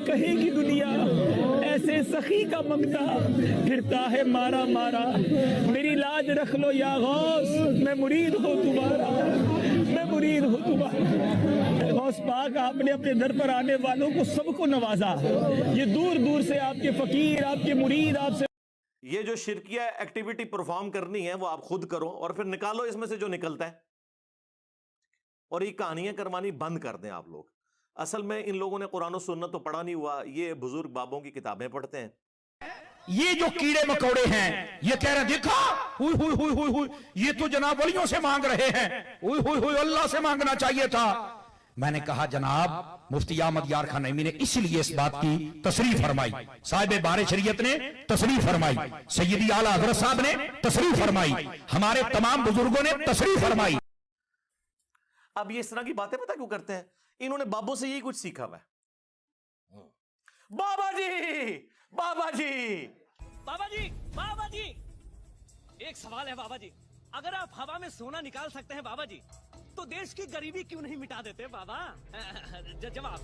کہے گی دنیا ایسے سخی کا منگتا پھرتا ہے مارا مارا، میری لاج رکھ لو یا غوث، میں مرید ہوں تمہارا، میں مرید ہوں تمہارا۔ غوث پاک آپ نے اپنے در پر آنے والوں کو سب کو نوازا، یہ دور دور سے آپ کے فقیر، آپ کے مرید آپ سے یہ جو شرکیہ ایکٹیویٹی پرفارم کرنی ہے وہ آپ خود کرو اور پھر نکالو اس میں سے جو نکلتا ہے، اور یہ کہانیاں کروانی بند کر دیں آپ لوگ۔ اصل میں ان لوگوں نے قرآن و سنت تو پڑھا نہیں ہوا، یہ بزرگ بابوں کی کتابیں پڑھتے ہیں۔ یہ جو کیڑے مکوڑے ہیں یہ کہہ رہے ہیں دیکھا ہوئی ہوئی ہوئی ہوئی ہوئی یہ تو جناب ولیوں سے مانگ رہے ہیں، ہوئی ہوئی ہوئی اللہ سے مانگنا چاہیے تھا۔ میں نے کہا جناب مفتی احمد یار خان نعیمی نے اس لیے اس بات کی تصریح فرمائی، صاحب بار شریعت نے تصریح فرمائی، سیدی اعلیٰ حضرت صاحب نے تصریح فرمائی، ہمارے تمام بزرگوں نے تصریح فرمائی۔ اب یہ اس طرح کی باتیں پتہ کیوں کرتے ہیں؟ انہوں نے بابوں سے یہی کچھ سیکھا ہوا ہے۔ بابا جی بابا جی بابا جی بابا جی، ایک سوال ہے بابا جی، اگر آپ ہوا میں سونا نکال سکتے ہیں بابا جی تو دیش کی غریبی کیوں نہیں مٹا دیتے بابا؟ جواب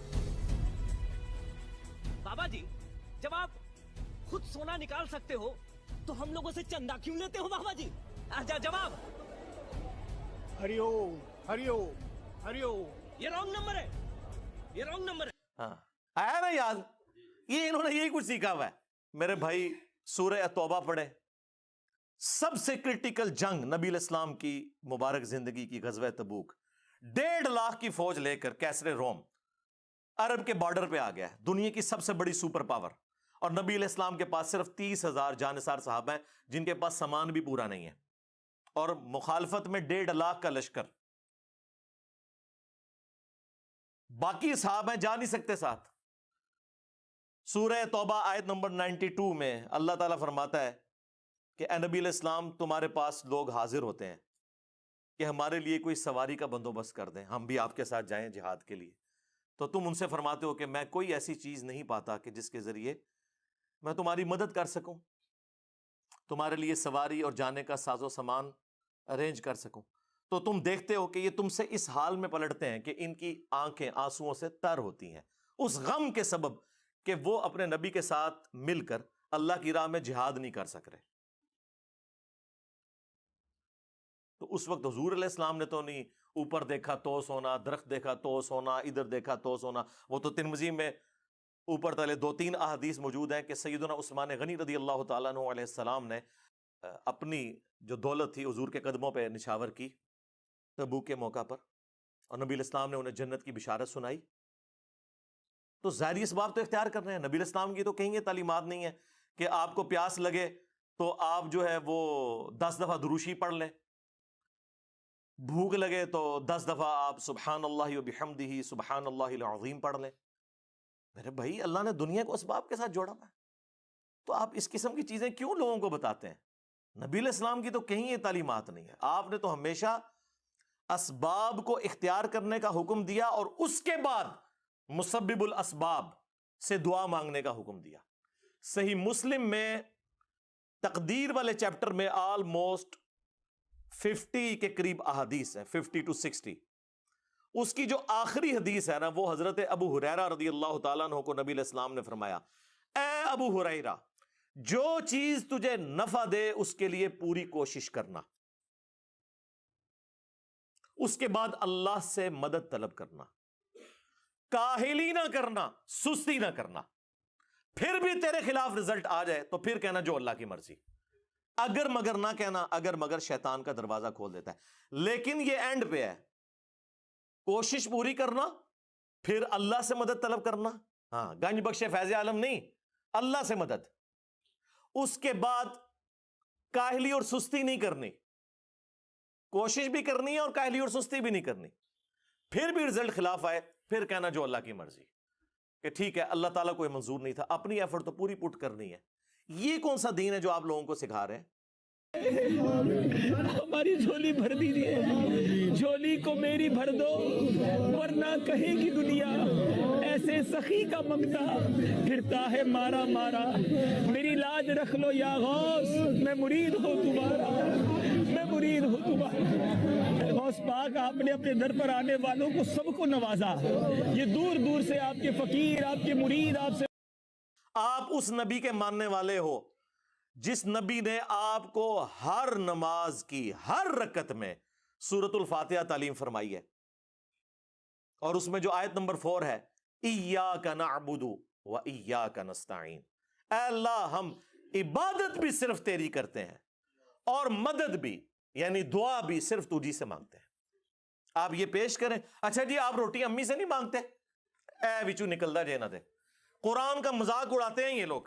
بابا جی، جب آپ خود سونا نکال سکتے ہو تو ہم لوگوں سے چندہ کیوں لیتے ہو بابا جی؟ جواب ہری اوم ہری اوم ہری اوم۔ یہ رانگ نمبر ہے، یہ رانگ نمبر ہے۔ ہاں آیا نا یاد؟ یہ انہوں نے یہی کچھ سیکھا ہوا ہے۔ میرے بھائی سورہ توبہ پڑھے، سب سے کرٹیکل جنگ نبی علیہ السلام کی مبارک زندگی کی غزوہ تبوک، 1.5 لاکھ کی فوج لے کر کیسر روم عرب کے بارڈر پہ آ گیا ہے، دنیا کی سب سے بڑی سپر پاور، اور نبی علیہ السلام کے پاس صرف 30,000 جانثار صحابہ ہیں جن کے پاس سامان بھی پورا نہیں ہے، اور مخالفت میں 1.5 لاکھ کا لشکر، باقی صحابہ جا نہیں سکتے ساتھ۔ سورہ توبہ آیت نمبر 92 میں اللہ تعالیٰ فرماتا ہے کہ اے نبی علیہ السلام تمہارے پاس لوگ حاضر ہوتے ہیں کہ ہمارے لیے کوئی سواری کا بندوبست کر دیں، ہم بھی آپ کے ساتھ جائیں جہاد کے لیے، تو تم ان سے فرماتے ہو کہ میں کوئی ایسی چیز نہیں پاتا کہ جس کے ذریعے میں تمہاری مدد کر سکوں، تمہارے لیے سواری اور جانے کا ساز و سامان ارینج کر سکوں، تو تم دیکھتے ہو کہ یہ تم سے اس حال میں پلٹتے ہیں کہ ان کی آنکھیں آنسوؤں سے تر ہوتی ہیں، اس غم کے سبب کہ وہ اپنے نبی کے ساتھ مل کر اللہ کی راہ میں جہاد نہیں کر سک رہے۔ تو اس وقت حضور علیہ السلام نے تو نہیں اوپر دیکھا تو سونا، درخت دیکھا تو سونا، ادھر دیکھا تو سونا، وہ تو ترمذی میں اوپر تلے 2-3 احادیث موجود ہیں کہ سیدنا عثمان غنی رضی اللہ تعالیٰ عنہ علیہ السلام نے اپنی جو دولت تھی حضور کے قدموں پہ نچھاور کی تبوک کے موقع پر، اور نبی علیہ السلام نے انہیں جنت کی بشارت سنائی۔ تو ظاہری اسباب تو اختیار کر رہے ہیں، نبی علیہ السلام کی تو کہیں یہ تعلیمات نہیں ہے کہ آپ کو پیاس لگے تو آپ جو ہے وہ 10 دفعہ دروشی پڑھ لیں، بھوک لگے تو 10 دفعہ آپ سبحان اللہ و بحمدہ سبحان اللہ العظیم پڑھ لیں۔ میرے بھائی اللہ نے دنیا کو اسباب کے ساتھ جوڑا ہے، تو آپ اس قسم کی چیزیں کیوں لوگوں کو بتاتے ہیں؟ نبی علیہ السلام کی تو کہیں یہ تعلیمات نہیں ہے۔ آپ نے تو ہمیشہ اسباب کو اختیار کرنے کا حکم دیا اور اس کے بعد مسبب الاسباب سے دعا مانگنے کا حکم دیا۔ صحیح مسلم میں تقدیر والے چیپٹر میں آلموسٹ 50 کے قریب احادیث ہیں، 50 to 60۔ اس کی جو آخری حدیث ہے نا وہ حضرت ابو ہریرہ رضی اللہ تعالیٰ عنہ کو نبی علیہ السلام نے فرمایا، اے ابو ہریرہ جو چیز تجھے نفع دے اس کے لیے پوری کوشش کرنا، اس کے بعد اللہ سے مدد طلب کرنا، کاہلی نہ کرنا، سستی نہ کرنا، پھر بھی تیرے خلاف رزلٹ آ جائے تو پھر کہنا جو اللہ کی مرضی، اگر مگر نہ کہنا، اگر مگر شیطان کا دروازہ کھول دیتا ہے۔ لیکن یہ اینڈ پہ ہے، کوشش پوری کرنا، پھر اللہ سے مدد طلب کرنا، ہاں گنج بخش فیض عالم نہیں، اللہ سے مدد، اس کے بعد کاہلی اور سستی نہیں کرنی، کوشش بھی کرنی ہے اور کاہلی اور سستی بھی نہیں کرنی، پھر بھی رزلٹ خلاف آئے پھر کہنا جو اللہ کی مرضی، کہ ٹھیک ہے اللہ تعالیٰ کو یہ منظور نہیں تھا، اپنی ایفرٹ تو پوری پٹ کرنی ہے۔ یہ کون سا دین ہے جو آپ لوگوں کو سکھا رہے ہیں؟ ہماری جھولی بھر دیجیے، جھولی کو میری بھر دو ورنہ کہے گی دنیا ایسے ایسے سخی کا منگتا پھرتا ہے مارا مارا، میری لاج رکھ لو یا غوث، میں مرید ہوں تمہارا، میں مرید ہوں تمہارا۔ غوث پاک آپ نے اپنے در پر آنے والوں کو سب کو نوازا، یہ دور دور سے آپ کے فقیر، آپ کے مرید آپ سے۔ آپ اس نبی کے ماننے والے ہو جس نبی نے آپ کو ہر نماز کی ہر رکعت میں سورۃ الفاتحہ تعلیم فرمائی ہے، اور اس میں جو آیت نمبر 4 ہے، ایاک نعبد و ایاک نستعین، اے اللہ ہم عبادت بھی صرف تیری کرتے ہیں اور مدد بھی یعنی دعا بھی صرف تجھی سے مانگتے ہیں۔ آپ یہ پیش کریں، اچھا جی آپ روٹی امی سے نہیں مانگتے، اے وچو نکلدا جے نہ دے۔ قرآن کا مذاق اڑاتے ہیں یہ لوگ،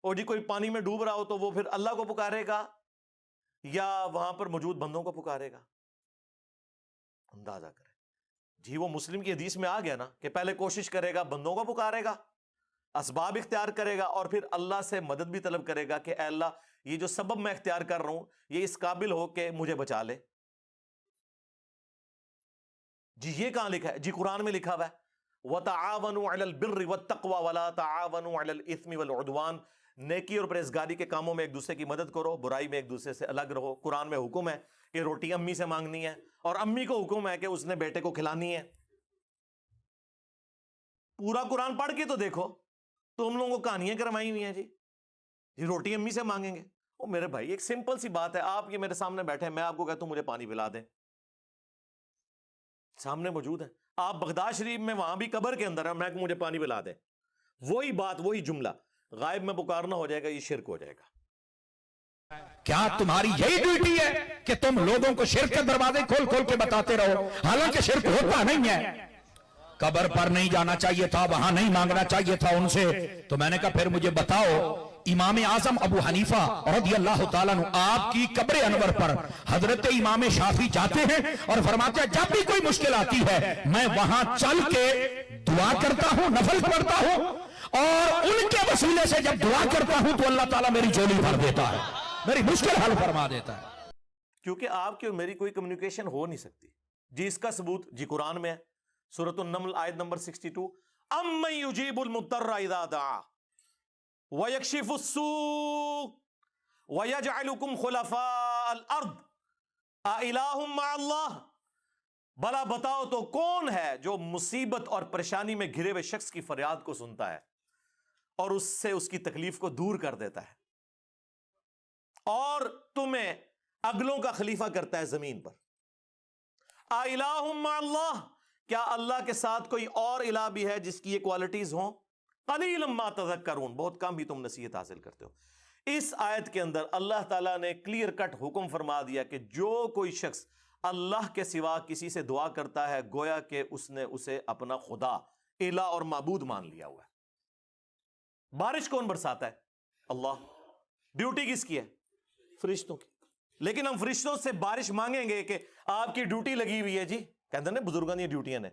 اور جی کوئی پانی میں ڈوب رہا ہو تو وہ پھر اللہ کو پکارے گا یا وہاں پر موجود بندوں کو پکارے گا؟ اندازہ کریں جی، وہ مسلم کی حدیث میں آ گیا نا کہ پہلے کوشش کرے گا، بندوں کو پکارے گا، اسباب اختیار کرے گا، اور پھر اللہ سے مدد بھی طلب کرے گا کہ اے اللہ یہ جو سبب میں اختیار کر رہا ہوں یہ اس قابل ہو کہ مجھے بچا لے۔ جی یہ کہاں لکھا ہے؟ جی قرآن میں لکھا ہوا ہے وَتَعَاوَنُوا عَلَى الْبِرِّ وَالتَّقْوَى وَلَا تَعَاوَنُوا عَلَى الْإِثْمِ وَالْعُدْوَانِ، نیکی اور پرہیزگاری کے کاموں میں ایک دوسرے کی مدد کرو، برائی میں ایک دوسرے سے الگ رہو۔ قرآن میں حکم ہے کہ روٹی امی سے مانگنی ہے، اور امی کو حکم ہے کہ اس نے بیٹے کو کھلانی ہے۔ پورا قرآن پڑھ کے تو دیکھو، تم لوگوں کو کہانیاں کروائی ہوئی ہیں جی روٹی امی سے مانگیں گے۔ او میرے بھائی ایک سمپل سی بات ہے، آپ یہ میرے سامنے بیٹھے ہیں، میں آپ کو کہتا ہوں مجھے پانی پلا دیں، سامنے موجود ہے، آپ بغداد شریف میں وہاں بھی قبر کے اندر ہے، میں کہ مجھے پانی پلا دیں، وہی بات وہی جملہ غائب میں پکارنا ہو جائے گا، یہ شرک ہو جائے گا۔ کیا تمہاری یہی ڈیوٹی ہے کہ تم لوگوں کو شرک کے دروازے کھول کھول کے بتاتے رہو، حالانکہ شرک ہوتا نہیں ہے؟ قبر پر نہیں جانا چاہیے تھا، وہاں نہیں مانگنا چاہیے تھا ان سے، تو میں نے کہا پھر مجھے بتاؤ امام اعظم ابو حنیفہ رضی اللہ تعالیٰ عنہ آپ کی قبر انور پر حضرت امام شافعی جاتے ہیں اور فرماتے ہیں جب بھی کوئی مشکل آتی ہے میں وہاں چل کے دعا کرتا ہوں، نفل پڑھتا ہوں، اور ان کے وسیلے سے جب دعا کرتا ہوں تو اللہ تعالیٰ میری جھولی بھر دیتا ہے، میری مشکل حل فرما دیتا ہے۔ کیونکہ آپ کی اور میری کوئی کمیونیکیشن ہو نہیں سکتی۔ جی اس کا ثبوت جی قرآن میں ہے، سورۃ النمل آیت نمبر 62، اَمَّن يُجِيبُ الْمُضْطَرَّ اِذَا دَعَا وَيَكْشِفُ السُّوءَ وَيَجْعَلُكُمْ خُلَفَاءَ الْأَرْضِ أَإِلَٰهٌ مَّعَ اللَّهِ، بھلا بتاؤ تو کون ہے جو مصیبت اور پریشانی میں گھرے ہوئے شخص کی فریاد کو سنتا ہے اور اس سے اس کی تکلیف کو دور کر دیتا ہے اور تمہیں اگلوں کا خلیفہ کرتا ہے زمین پر۔ أَإِلَٰهٌ مَّعَ اللَّهِ، کیا اللہ کے ساتھ کوئی اور الہ بھی ہے جس کی یہ کوالٹیز ہوں؟ قلیلا ما تذکرون، بہت کم ہی تم نصیحت حاصل کرتے ہو۔ اس آیت کے اندر اللہ تعالیٰ نے کلیئر کٹ حکم فرما دیا کہ جو کوئی شخص اللہ کے سوا کسی سے دعا کرتا ہے گویا کہ اس نے اسے اپنا خدا، الہ اور معبود مان لیا ہوا ہے۔ بارش کون برساتا ہے؟ اللہ۔ ڈیوٹی کس کی ہے؟ فرشتوں کی۔ لیکن ہم فرشتوں سے بارش مانگیں گے کہ آپ کی ڈیوٹی لگی ہوئی ہے جی، کہتے ہیں نا بزرگوں نے ڈیوٹیاں نے،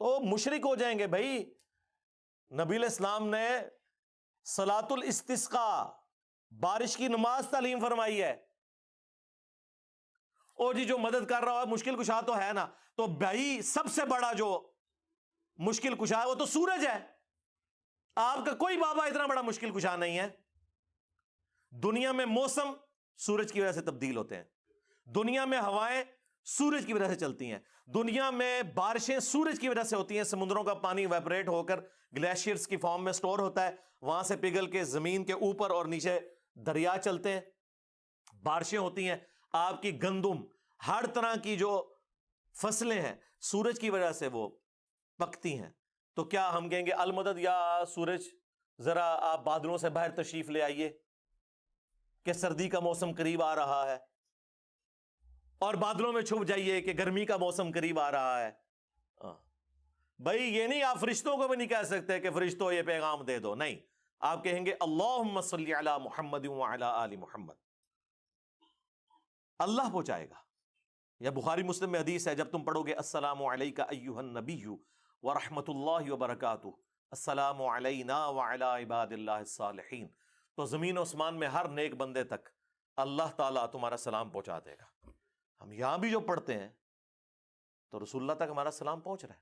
تو مشرک ہو جائیں گے بھائی۔ نبی علیہ السلام نے صلاۃ الاستسقاء بارش کی نماز تعلیم فرمائی ہے۔ اور جی جو مدد کر رہا ہے مشکل کشا تو ہے نا، تو بھائی سب سے بڑا جو مشکل کشا ہے وہ تو سورج ہے، آپ کا کوئی بابا اتنا بڑا مشکل کشا نہیں ہے۔ دنیا میں موسم سورج کی وجہ سے تبدیل ہوتے ہیں، دنیا میں ہوائیں سورج کی وجہ سے چلتی ہیں، دنیا میں بارشیں سورج کی وجہ سے ہوتی ہیں، سمندروں کا پانی ویپریٹ ہو کر گلیشیئرز کی فارم میں سٹور ہوتا ہے، وہاں سے پگھل کے زمین کے اوپر اور نیچے دریا چلتے ہیں، بارشیں ہوتی ہیں، آپ کی گندم ہر طرح کی جو فصلیں ہیں سورج کی وجہ سے وہ پکتی ہیں۔ تو کیا ہم کہیں گے المدد یا سورج ذرا آپ بادلوں سے باہر تشریف لے آئیے کہ سردی کا موسم قریب آ رہا ہے، اور بادلوں میں چھپ جائیے کہ گرمی کا موسم قریب آ رہا ہے؟ بھائی یہ نہیں، آپ فرشتوں کو بھی نہیں کہہ سکتے کہ فرشتوں یہ پیغام دے دو، نہیں، آپ کہیں گے اللہم صلی علی محمد وعلی آل محمد، اللہ پہنچائے گا۔ یا بخاری مسلم میں حدیث ہے، جب تم پڑھو گے السلام علیکہ ایہا النبی ورحمۃ اللہ وبرکاتہ، السلام علینا وعلی عباد اللہ الصالحین، تو زمین و اسمان میں ہر نیک بندے تک اللہ تعالیٰ تمہارا سلام پہنچا دے گا۔ ہم یہاں بھی جو پڑھتے ہیں تو رسول اللہ تک ہمارا سلام پہنچ رہا ہے.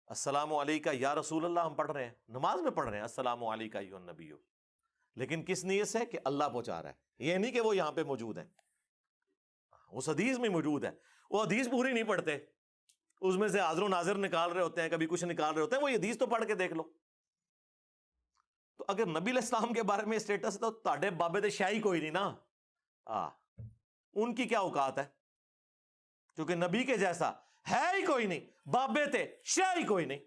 السلام علیکہ یا رسول اللہ ہم پڑھ رہے ہیں, نماز میں پڑھ رہے ہیں السلام علیکہ ایھا النبی, لیکن کس نیت سے؟ کہ اللہ پہنچا رہا ہے. یہ نہیں کہ وہ یہاں پہ موجود ہیں, اس حدیث میں موجود ہے. وہ حدیث پوری نہیں پڑھتے, اس میں سے حاضر و ناظر نکال رہے ہوتے ہیں, کبھی کچھ نکال رہے ہوتے ہیں. وہ حدیث تو پڑھ کے دیکھ لو. تو اگر نبی علیہ السلام کے بارے میں اسٹیٹس ہے تو تاڑے بابے دے شاہی کوئی نہیں نا. ان کی کیا اوقات ہے, کیونکہ نبی کے جیسا ہے ہی کوئی نہیں, بابے تے شاہی کوئی نہیں.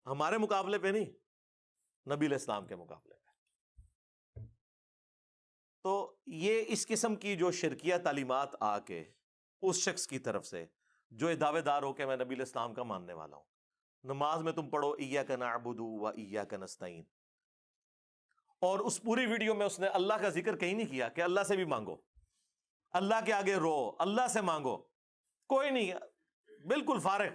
ہمارے مقابلے پہ نہیں, نبی علیہ السلام کے مقابلے پہ. تو یہ اس قسم کی جو شرکیہ تعلیمات آ کے اس شخص کی طرف سے جو دعوے دار ہو کہ میں نبی علیہ السلام کا ماننے والا ہوں, نماز میں تم پڑھو ایاک نعبد و ایاک نستعین, اور اس پوری ویڈیو میں اس نے اللہ کا ذکر کہیں نہیں کیا کہ اللہ سے بھی مانگو, اللہ کے آگے رو, اللہ سے مانگو, کوئی نہیں, بالکل فارغ.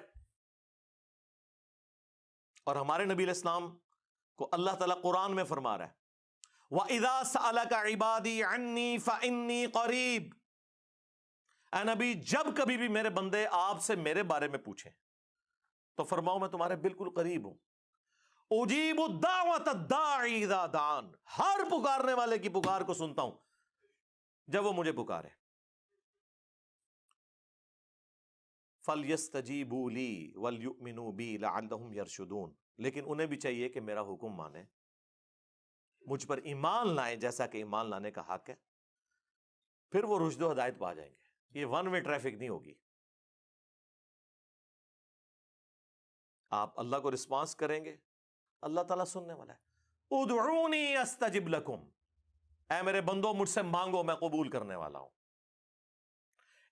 اور ہمارے نبی علیہ السلام کو اللہ تعالیٰ قرآن میں فرما رہا ہے وَإِذَا سَأَلَكَ عِبَادِي عَنِّي فَإِنِّي قَرِيبٌ. اے نبی, جب کبھی بھی میرے بندے آپ سے میرے بارے میں پوچھیں تو فرماؤ میں تمہارے بالکل قریب ہوں. اجیب الدعوۃ الداعی اذا دعان, ہر پکارنے والے کی پکار کو سنتا ہوں جب وہ مجھے پکارے. فَلْيَسْتَجِيبُوا لِي وَلْيُؤْمِنُوا بِي لَعَلَّهُمْ يَرْشُدُونَ. لیکن انہیں بھی چاہیے کہ میرا حکم مانے, مجھ پر ایمان لائیں جیسا کہ ایمان لانے کا حق ہے, پھر وہ رشد و ہدایت پا جائیں گے. یہ ون وے ٹریفک نہیں ہوگی. آپ اللہ کو رسپانس کریں گے, اللہ تعالیٰ سننے والا ہے. ادعونی استجب لکم, اے میرے بندو مجھ سے مانگو میں قبول کرنے والا ہوں.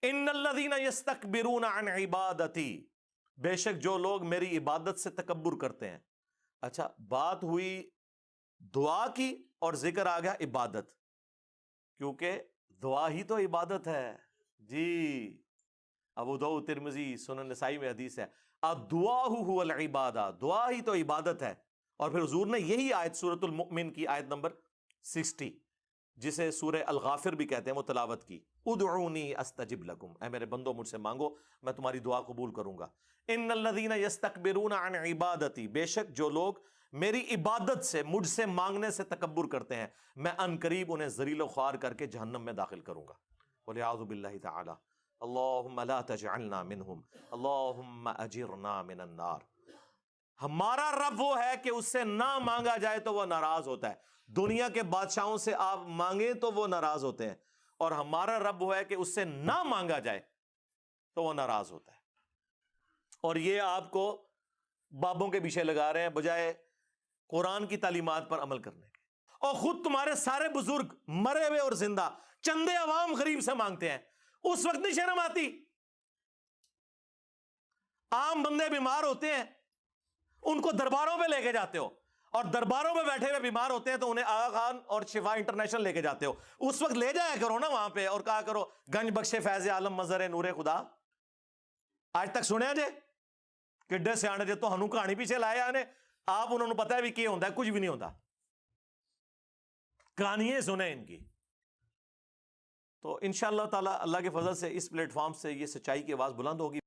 ان الذین یستکبرون عن عبادتی, بے شک جو لوگ میری عبادت سے تکبر کرتے ہیں. اچھا, بات ہوئی دعا کی اور ذکر آ گیا عبادت, کیونکہ دعا ہی تو عبادت ہے جی. ابو داؤد, ترمذی, سنن نسائی میں حدیث ہے الدعاء هو العبادہ, دعا ہی تو عبادت ہے. اور پھر حضور نے یہی آیت سورۃ المؤمن کی آیت نمبر 60 جسے سورہ الغافر بھی کہتے ہیں وہ تلاوت کی. ادعونی استجب لکم, اے میرے بندو مجھ سے مانگو میں تمہاری دعا قبول کروں گا. ان الذین یستکبرون عن عبادتی, بے شک جو لوگ میری عبادت سے مجھ سے مانگنے سے تکبر کرتے ہیں میں ان قریب انہیں ذلیل و خوار کر کے جہنم میں داخل کروں گا. وَلِعَاذُ بِاللَّهِ تَعَالَى اللہم لا تجعلنا منہم اللہم اجرنا من النار. ہمارا رب وہ ہے کہ اس سے نہ مانگا جائے تو وہ ناراض ہوتا ہے. دنیا کے بادشاہوں سے آپ مانگیں تو وہ ناراض ہوتے ہیں, اور ہمارا رب وہ ہے کہ اس سے نہ مانگا جائے تو وہ ناراض ہوتا ہے. اور یہ آپ کو بابوں کے پیچھے لگا رہے ہیں بجائے قرآن کی تعلیمات پر عمل کرنے کے. اور خود تمہارے سارے بزرگ مرے ہوئے اور زندہ چندے عوام غریب سے مانگتے ہیں, اس وقت نہیں شرم آتی؟ عام بندے بیمار ہوتے ہیں ان کو درباروں پہ لے کے جاتے ہو, اور درباروں میں بیٹھے ہوئے بیمار ہوتے ہیں تو انہیں آغا خان اور شفا انٹرنیشنل لے کے جاتے ہو. اس وقت لے جایا کرو نا وہاں پہ اور کہا کرو گنج بخش فیض عالم مظہر نور خدا. آج تک سنیا جے کڈے سیانے جے تو ہنو کہانی پیچھے لائے آنے, آپ انہوں نے پتا ہے بھی کیا ہوتا ہے, کچھ بھی نہیں ہوتا, کہانیاں سنیں ان کی. تو انشاءاللہ تعالی اللہ کے فضل سے اس پلیٹ فارم سے یہ سچائی کی آواز بلند ہوگی.